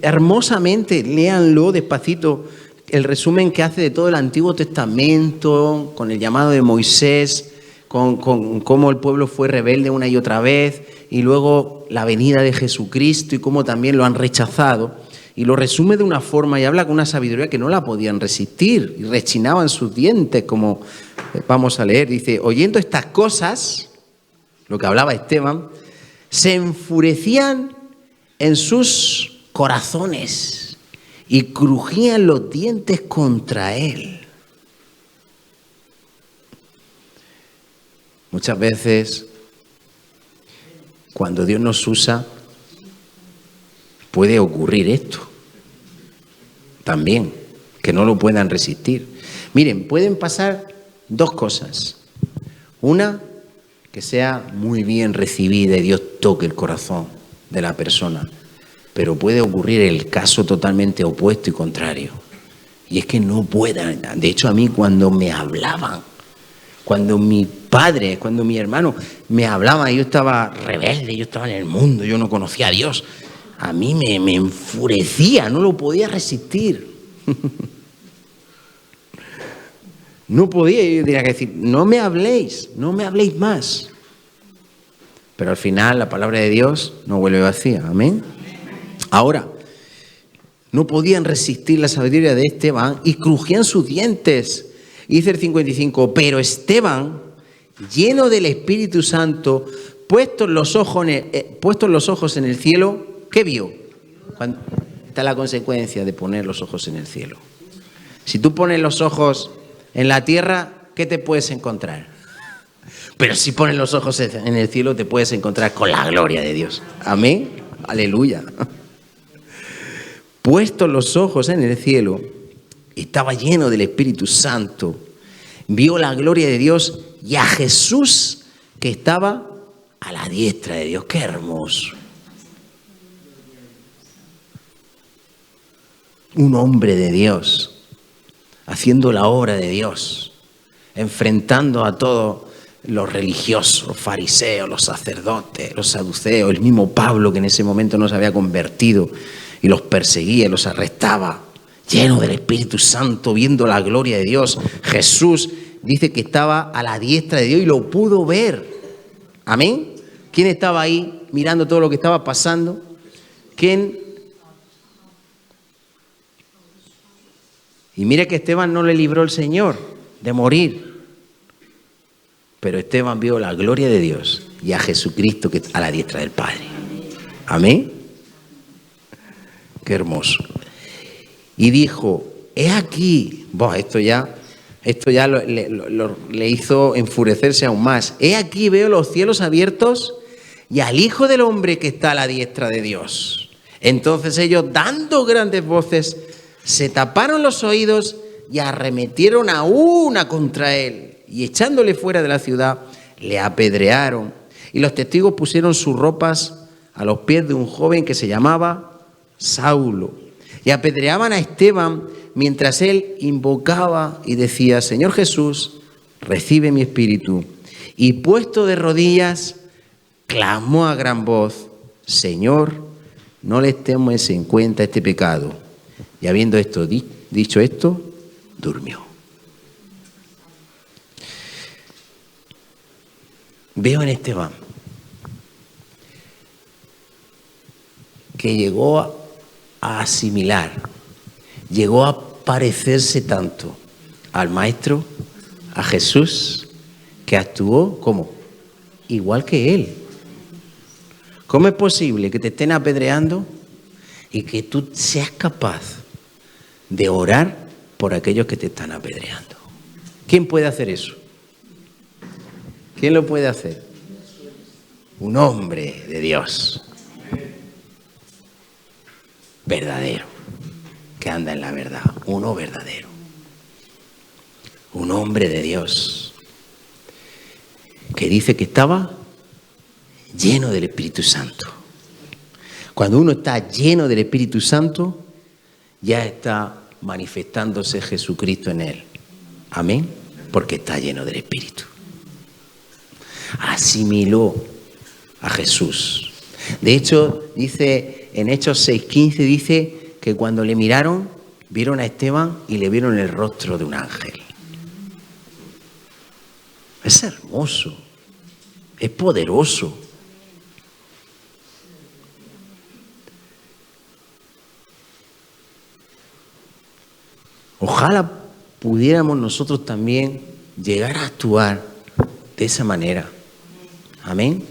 hermosamente, léanlo despacito, el resumen que hace de todo el Antiguo Testamento, con el llamado de Moisés, con cómo el pueblo fue rebelde una y otra vez, y luego la venida de Jesucristo y cómo también lo han rechazado, y lo resume de una forma y habla con una sabiduría que no la podían resistir, y rechinaban sus dientes, como vamos a leer, dice, oyendo estas cosas, lo que hablaba Esteban, se enfurecían en sus corazones, y crujían los dientes contra él. Muchas veces, cuando Dios nos usa, puede ocurrir esto. También, que no lo puedan resistir. Miren, pueden pasar dos cosas. Una, que sea muy bien recibida y Dios toque el corazón de la persona. Pero puede ocurrir el caso totalmente opuesto y contrario. Y es que no puedan. De hecho, a mí cuando me hablaban, cuando mi padre, cuando mi hermano me hablaban, yo estaba rebelde, yo estaba en el mundo, yo no conocía a Dios. A mí me enfurecía, no lo podía resistir. No podía, yo tenía que decir, no me habléis más. Pero al final la palabra de Dios no vuelve vacía, amén. Ahora, no podían resistir la sabiduría de Esteban y crujían sus dientes. Y dice el 55, pero Esteban, lleno del Espíritu Santo, puestos los ojos en el cielo, ¿qué vio? Está la consecuencia de poner los ojos en el cielo. Si tú pones los ojos en la tierra, ¿qué te puedes encontrar? Pero si pones los ojos en el cielo, te puedes encontrar con la gloria de Dios. Amén. Aleluya. Puestos los ojos en el cielo, estaba lleno del Espíritu Santo, vio la gloria de Dios y a Jesús que estaba a la diestra de Dios. ¡Qué hermoso! Un hombre de Dios, haciendo la obra de Dios, enfrentando a todos los religiosos, los fariseos, los sacerdotes, los saduceos, el mismo Pablo que en ese momento no se había convertido y los perseguía, los arrestaba, lleno del Espíritu Santo, viendo la gloria de Dios. Jesús dice que estaba a la diestra de Dios y lo pudo ver. ¿Amén? ¿Quién estaba ahí mirando todo lo que estaba pasando? ¿Quién? Y mire que Esteban no le libró el Señor de morir. Pero Esteban vio la gloria de Dios y a Jesucristo que a la diestra del Padre. Amén. Qué hermoso. Y dijo, he aquí, esto ya le hizo enfurecerse aún más. He aquí veo los cielos abiertos y al Hijo del Hombre que está a la diestra de Dios. Entonces ellos, dando grandes voces, se taparon los oídos y arremetieron a una contra él. Y echándole fuera de la ciudad, le apedrearon. Y los testigos pusieron sus ropas a los pies de un joven que se llamaba Saulo. Y apedreaban a Esteban mientras él invocaba y decía, Señor Jesús, recibe mi espíritu. Y puesto de rodillas, clamó a gran voz, Señor, no les tomes en cuenta este pecado. Y habiendo dicho esto, durmió. Veo en Esteban que llegó a asimilar, llegó a parecerse tanto al Maestro, a Jesús, que actuó como igual que él. ¿Cómo es posible que te estén apedreando y que tú seas capaz de orar por aquellos que te están apedreando? ¿Quién puede hacer eso? ¿Quién lo puede hacer? Un hombre de Dios. Verdadero. Que anda en la verdad. Uno verdadero. Un hombre de Dios. Que dice que estaba lleno del Espíritu Santo. Cuando uno está lleno del Espíritu Santo, ya está manifestándose Jesucristo en él. Amén. Porque está lleno del Espíritu. Asimiló a Jesús. De hecho, dice en Hechos 6:15, dice que cuando le miraron, vieron a Esteban y le vieron el rostro de un ángel. Es hermoso, es poderoso. Ojalá pudiéramos nosotros también llegar a actuar de esa manera. Amén.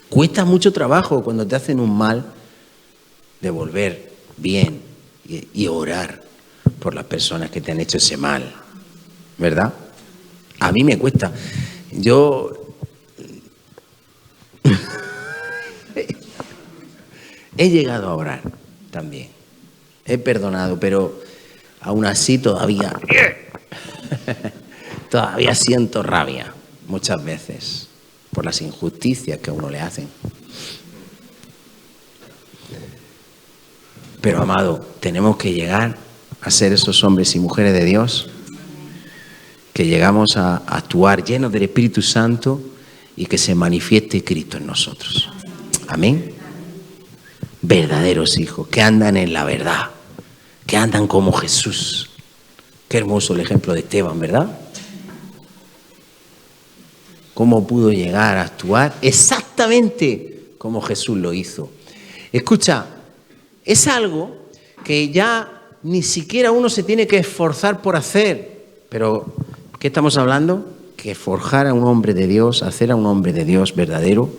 Cuesta mucho trabajo cuando te hacen un mal devolver bien y orar por las personas que te han hecho ese mal, ¿verdad? A mí me cuesta. Yo he llegado a orar también. He perdonado, pero aún así todavía siento rabia muchas veces por las injusticias que a uno le hacen. Pero, amado, tenemos que llegar a ser esos hombres y mujeres de Dios que llegamos a actuar llenos del Espíritu Santo y que se manifieste Cristo en nosotros. Amén. Verdaderos hijos que andan en la verdad, que andan como Jesús. Qué hermoso el ejemplo de Esteban, ¿verdad? Cómo pudo llegar a actuar exactamente como Jesús lo hizo. Escucha, es algo que ya ni siquiera uno se tiene que esforzar por hacer. Pero, ¿qué estamos hablando? Que forjar a un hombre de Dios, hacer a un hombre de Dios verdadero,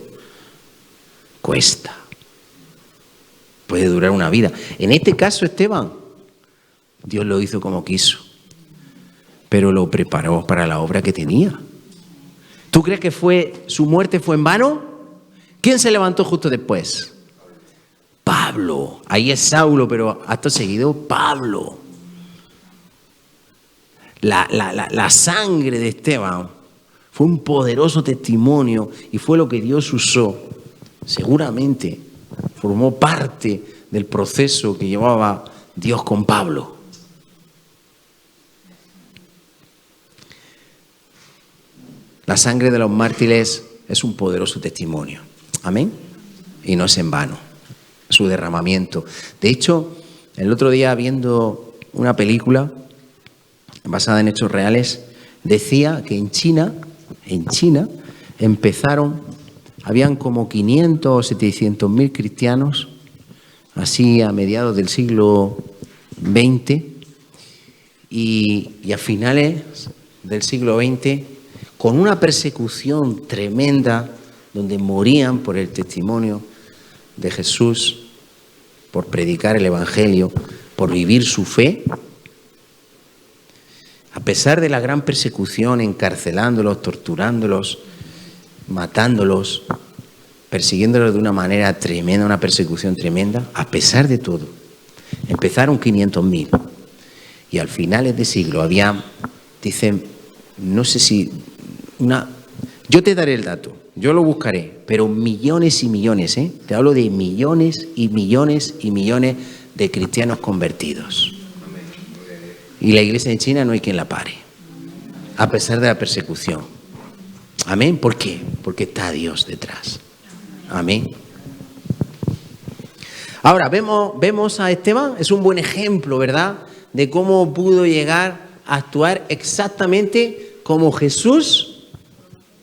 cuesta. Puede durar una vida. En este caso, Esteban, Dios lo hizo como quiso, pero lo preparó para la obra que tenía. ¿Tú crees que su muerte fue en vano? ¿Quién se levantó justo después? Pablo. Ahí es Saulo, pero acto seguido Pablo. La sangre de Esteban fue un poderoso testimonio y fue lo que Dios usó. Seguramente formó parte del proceso que llevaba Dios con Pablo. La sangre de los mártires es un poderoso testimonio. Amén. Y no es en vano su derramamiento. De hecho, el otro día viendo una película basada en hechos reales, decía que en China habían como 500 o 700.000 cristianos, así a mediados del siglo XX, y a finales del siglo XX, con una persecución tremenda, donde morían por el testimonio de Jesús, por predicar el Evangelio, por vivir su fe. A pesar de la gran persecución, encarcelándolos, torturándolos, matándolos, persiguiéndolos de una manera tremenda, una persecución tremenda, a pesar de todo, empezaron 500.000. Y al finales de siglo había, dicen, no sé si, yo te daré el dato, yo lo buscaré, pero millones y millones, te hablo de millones y millones y millones de cristianos convertidos. Y la iglesia de China no hay quien la pare, a pesar de la persecución. Amén. ¿Por qué? Porque está Dios detrás. Amén. Ahora, vemos a Esteban, es un buen ejemplo, ¿verdad?, de cómo pudo llegar a actuar exactamente como Jesús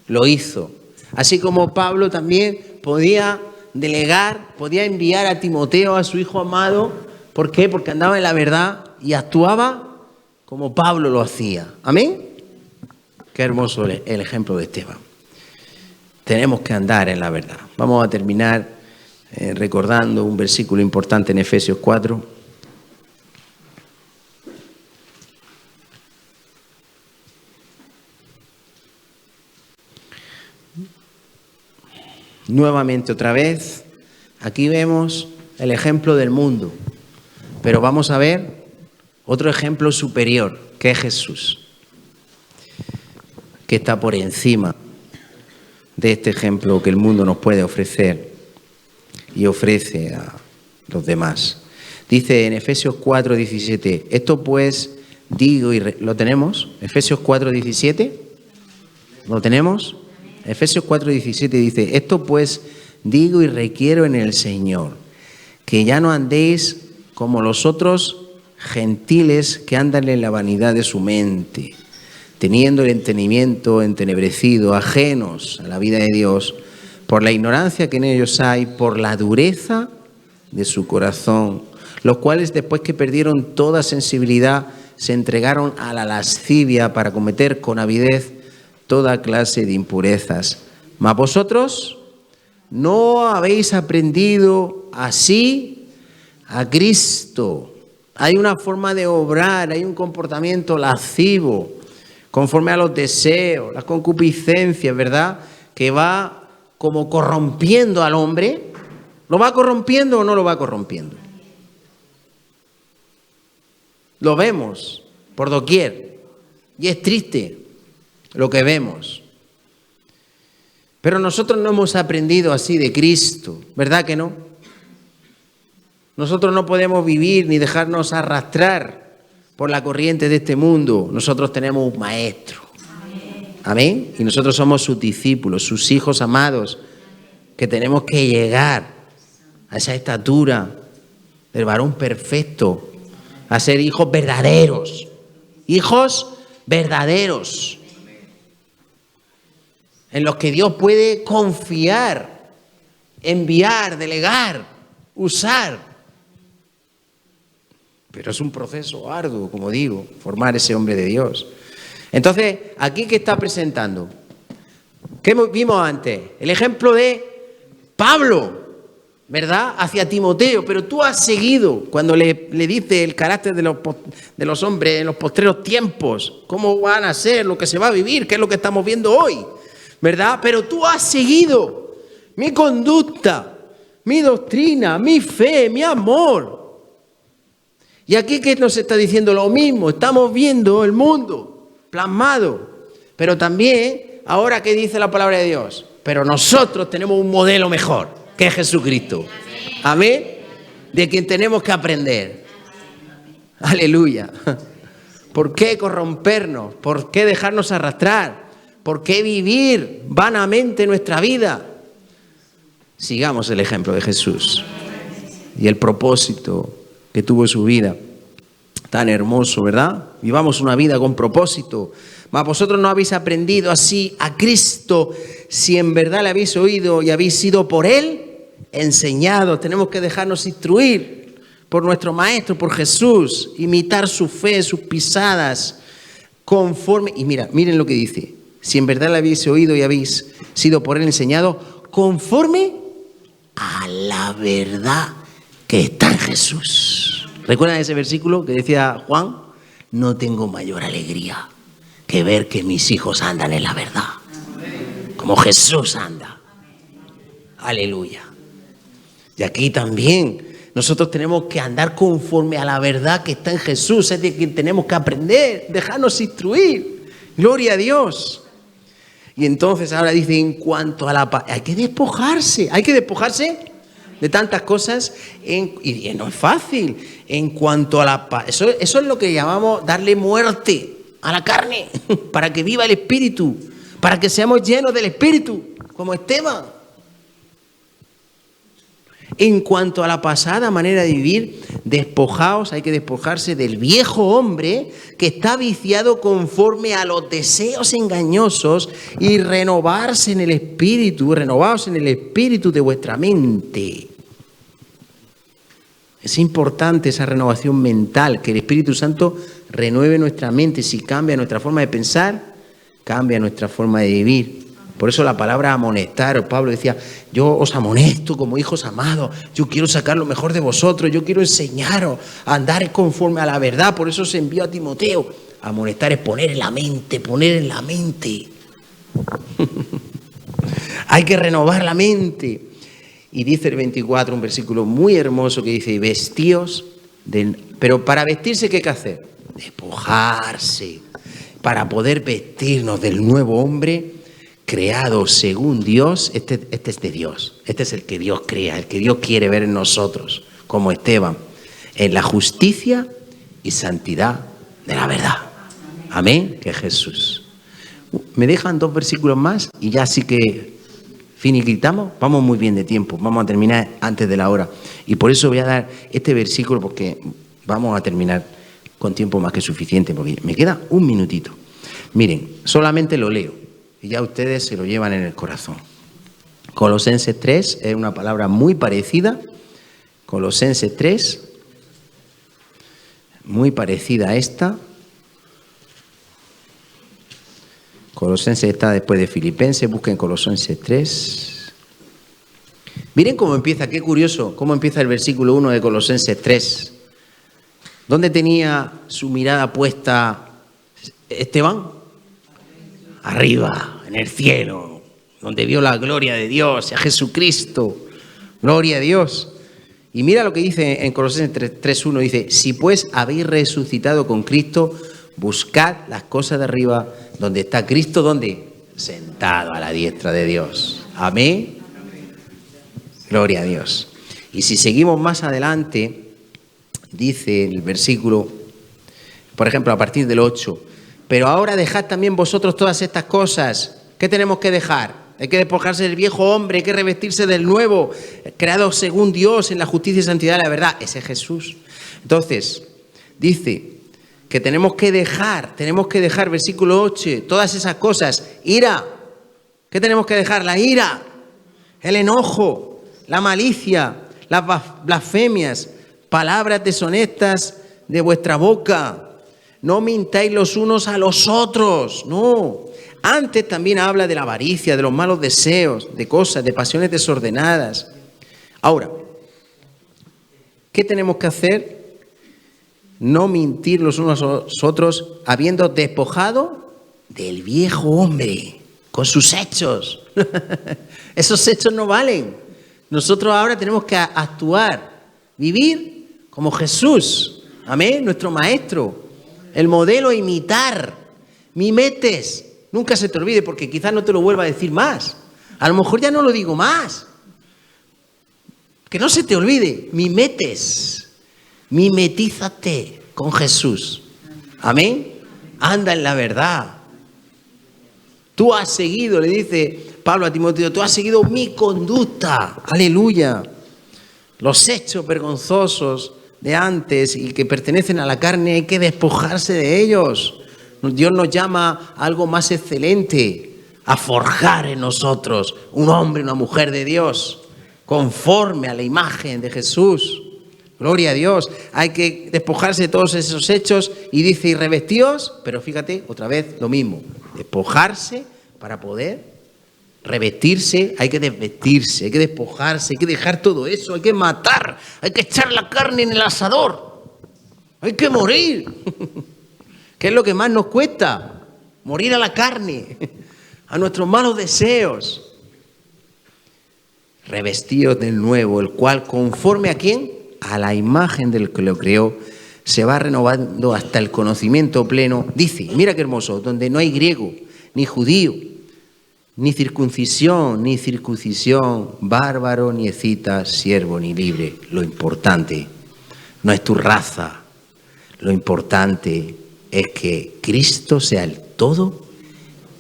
lo hizo. Así como Pablo también podía delegar, podía enviar a Timoteo, a su hijo amado. ¿Por qué? Porque andaba en la verdad y actuaba como Pablo lo hacía. ¿Amén? Qué hermoso el ejemplo de Esteban. Tenemos que andar en la verdad. Vamos a terminar recordando un versículo importante en Efesios 4. Nuevamente, otra vez, aquí vemos el ejemplo del mundo, pero vamos a ver otro ejemplo superior, que es Jesús, que está por encima de este ejemplo que el mundo nos puede ofrecer y ofrece a los demás. Dice en Efesios 4:17, esto pues digo y ¿lo tenemos? Efesios 4:17, ¿lo tenemos? Efesios 4:17 dice, esto pues digo y requiero en el Señor, que ya no andéis como los otros gentiles que andan en la vanidad de su mente, teniendo el entendimiento entenebrecido, ajenos a la vida de Dios, por la ignorancia que en ellos hay, por la dureza de su corazón, los cuales después que perdieron toda sensibilidad, se entregaron a la lascivia para cometer con avidez toda clase de impurezas. Mas vosotros no habéis aprendido así a Cristo. Hay una forma de obrar, hay un comportamiento lascivo, conforme a los deseos, las concupiscencias, ¿verdad?, que va como corrompiendo al hombre. ¿Lo va corrompiendo o no lo va corrompiendo? Lo vemos por doquier y es triste lo que vemos. Pero nosotros no hemos aprendido así de Cristo, ¿verdad que no? Nosotros no podemos vivir ni dejarnos arrastrar por la corriente de este mundo. Nosotros tenemos un maestro. Amén. Y nosotros somos sus discípulos, sus hijos amados, que tenemos que llegar a esa estatura del varón perfecto, a ser hijos verdaderos. Hijos verdaderos, en los que Dios puede confiar, enviar, delegar, usar. Pero es un proceso arduo, como digo, formar ese hombre de Dios. Entonces, aquí, ¿qué está presentando? ¿Qué vimos antes? El ejemplo de Pablo, ¿verdad? Hacia Timoteo, pero tú has seguido cuando le dice el carácter de los hombres en los postreros tiempos, cómo van a ser, lo que se va a vivir, qué es lo que estamos viendo hoy, ¿verdad? Pero tú has seguido mi conducta, mi doctrina, mi fe, mi amor. Y aquí, ¿qué nos está diciendo? Lo mismo, estamos viendo el mundo plasmado, pero también, ahora, ¿qué dice la palabra de Dios? Pero nosotros tenemos un modelo mejor, que es Jesucristo. Amén. De quien tenemos que aprender. Aleluya. ¿Por qué corrompernos? ¿Por qué dejarnos arrastrar? ¿Por qué vivir vanamente nuestra vida? Sigamos el ejemplo de Jesús y el propósito que tuvo su vida. Tan hermoso, ¿verdad? Vivamos una vida con propósito. Mas vosotros no habéis aprendido así a Cristo, si en verdad le habéis oído y habéis sido por Él enseñados. Tenemos que dejarnos instruir por nuestro Maestro, por Jesús, imitar su fe, sus pisadas, conforme. Y miren lo que dice. Si en verdad le habéis oído y habéis sido por Él enseñados, conforme a la verdad que está en Jesús. ¿Recuerdan ese versículo que decía Juan? No tengo mayor alegría que ver que mis hijos andan en la verdad, como Jesús anda. Aleluya. Y aquí también nosotros tenemos que andar conforme a la verdad que está en Jesús, es de quien tenemos que aprender, dejarnos instruir. Gloria a Dios. Y entonces ahora dice, en cuanto a la paz, hay que despojarse de tantas cosas, y no es fácil. En cuanto a la paz, eso es lo que llamamos darle muerte a la carne, para que viva el Espíritu, para que seamos llenos del Espíritu, como Esteban. En cuanto a la pasada manera de vivir, despojaos, hay que despojarse del viejo hombre que está viciado conforme a los deseos engañosos y renovaos en el espíritu de vuestra mente. Es importante esa renovación mental, que el Espíritu Santo renueve nuestra mente. Si cambia nuestra forma de pensar, cambia nuestra forma de vivir. Por eso la palabra amonestar, Pablo decía, yo os amonesto como hijos amados, yo quiero sacar lo mejor de vosotros, yo quiero enseñaros a andar conforme a la verdad, por eso os envío a Timoteo. Amonestar es poner en la mente. Hay que renovar la mente. Y dice el 24, un versículo muy hermoso que dice, vestíos, pero para vestirse, ¿qué hay que hacer? Despojarse, para poder vestirnos del nuevo hombre, creado según Dios. Este es de Dios, este es el que Dios crea, el que Dios quiere ver en nosotros, como Esteban, en la justicia y santidad de la verdad. Amén, que es Jesús. Me dejan 2 versículos más y ya sí que finiquitamos. Vamos muy bien de tiempo, vamos a terminar antes de la hora. Y por eso voy a dar este versículo, porque vamos a terminar con tiempo más que suficiente, porque me queda un minutito. Miren, solamente lo leo y ya ustedes se lo llevan en el corazón. Colosenses 3 es una palabra muy parecida. Colosenses 3, muy parecida a esta. Colosenses está después de Filipenses, busquen Colosenses 3. Miren cómo empieza, qué curioso, cómo empieza el versículo 1 de Colosenses 3. ¿Dónde tenía su mirada puesta Esteban? Arriba, en el cielo, donde vio la gloria de Dios, a Jesucristo. Gloria a Dios. Y mira lo que dice en Colosenses 3:1, dice, si pues habéis resucitado con Cristo, buscad las cosas de arriba, donde está Cristo, ¿dónde? Sentado a la diestra de Dios. Amén. Gloria a Dios. Y si seguimos más adelante, dice el versículo, por ejemplo, a partir del 8, pero ahora dejad también vosotros todas estas cosas. ¿Qué tenemos que dejar? Hay que despojarse del viejo hombre, hay que revestirse del nuevo, creado según Dios en la justicia y santidad de la verdad. Ese es Jesús. Entonces, dice que tenemos que dejar, versículo 8, todas esas cosas. Ira. ¿Qué tenemos que dejar? La ira, el enojo, la malicia, las blasfemias, palabras deshonestas de vuestra boca. No mintáis los unos a los otros, no. Antes también habla de la avaricia, de los malos deseos, de cosas, de pasiones desordenadas. Ahora, ¿qué tenemos que hacer? No mentir los unos a los otros, habiendo despojado del viejo hombre, con sus hechos. Esos hechos no valen. Nosotros ahora tenemos que actuar, vivir como Jesús. Amén, nuestro maestro. El modelo a imitar. Mimetes. Nunca se te olvide, porque quizás no te lo vuelva a decir más. A lo mejor ya no lo digo más. Que no se te olvide. Mimetes. Mimetízate con Jesús. Amén. Anda en la verdad. Tú has seguido, le dice Pablo a Timoteo, tú has seguido mi conducta. Aleluya. Los hechos vergonzosos de antes y que pertenecen a la carne hay que despojarse de ellos. Dios nos llama a algo más excelente, a forjar en nosotros un hombre, una mujer de Dios, conforme a la imagen de Jesús. Gloria a Dios. Hay que despojarse de todos esos hechos y dice, y revestíos, pero fíjate, otra vez lo mismo. Despojarse para poder revestirse, hay que desvestirse, hay que despojarse, hay que dejar todo eso, hay que matar, hay que echar la carne en el asador, hay que morir. ¿Qué es lo que más nos cuesta? Morir a la carne, a nuestros malos deseos. Revestidos del nuevo, el cual conforme a ¿quién? A la imagen del que lo creó, se va renovando hasta el conocimiento pleno. Dice, mira qué hermoso, donde no hay griego, ni judío, ni circuncisión, bárbaro, ni escita, siervo, ni libre. Lo importante no es tu raza, lo importante es que Cristo sea el todo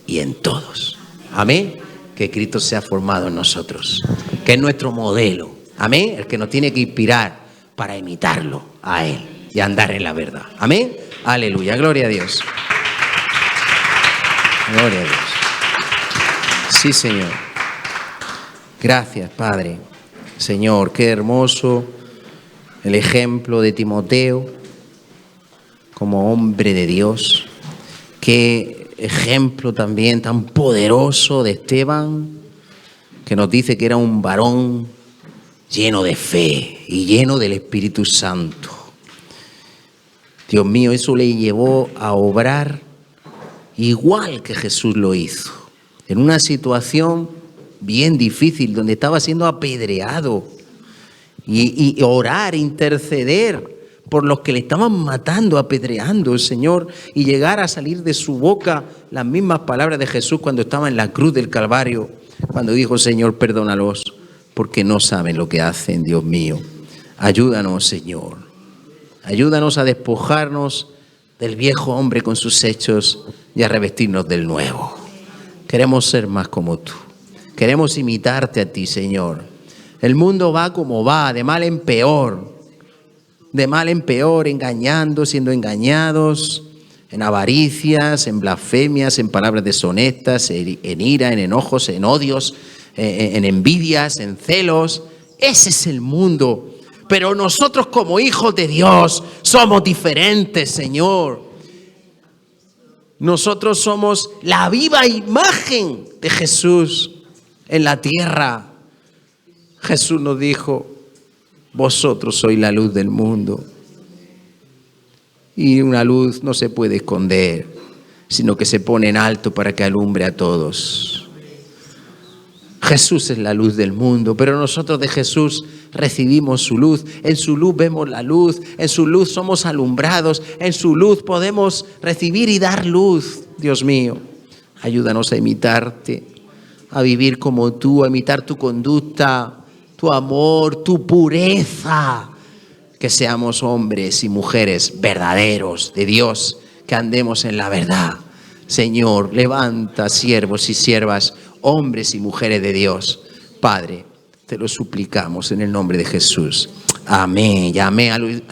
y en todos. Amén. Que Cristo sea formado en nosotros, que es nuestro modelo. Amén. El que nos tiene que inspirar para imitarlo a Él y andar en la verdad. Amén. Aleluya. Gloria a Dios. Gloria a Dios. Sí, Señor. Gracias, Padre. Señor, qué hermoso el ejemplo de Timoteo como hombre de Dios. Qué ejemplo también tan poderoso de Esteban, que nos dice que era un varón lleno de fe y lleno del Espíritu Santo. Dios mío, eso le llevó a obrar igual que Jesús lo hizo, en una situación bien difícil, donde estaba siendo apedreado, y orar, interceder por los que le estaban matando, apedreando, Señor, y llegar a salir de su boca las mismas palabras de Jesús cuando estaba en la cruz del Calvario, cuando dijo, Señor, perdónalos, porque no saben lo que hacen, Dios mío. Ayúdanos, Señor. Ayúdanos a despojarnos del viejo hombre con sus hechos y a revestirnos del nuevo. Queremos ser más como tú. Queremos imitarte a ti, Señor. El mundo va como va, de mal en peor. De mal en peor, engañando, siendo engañados, en avaricias, en blasfemias, en palabras deshonestas, en ira, en enojos, en odios, en envidias, en celos. Ese es el mundo. Pero nosotros como hijos de Dios somos diferentes, Señor. Nosotros somos la viva imagen de Jesús en la tierra. Jesús nos dijo, vosotros sois la luz del mundo. Y una luz no se puede esconder, sino que se pone en alto para que alumbre a todos. Jesús es la luz del mundo, pero nosotros de Jesús recibimos su luz. En su luz vemos la luz, en su luz somos alumbrados, en su luz podemos recibir y dar luz. Dios mío, ayúdanos a imitarte, a vivir como tú, a imitar tu conducta, tu amor, tu pureza. Que seamos hombres y mujeres verdaderos de Dios, que andemos en la verdad. Señor, levanta siervos y siervas, hombres y mujeres de Dios. Padre, te lo suplicamos en el nombre de Jesús. Amén y amén.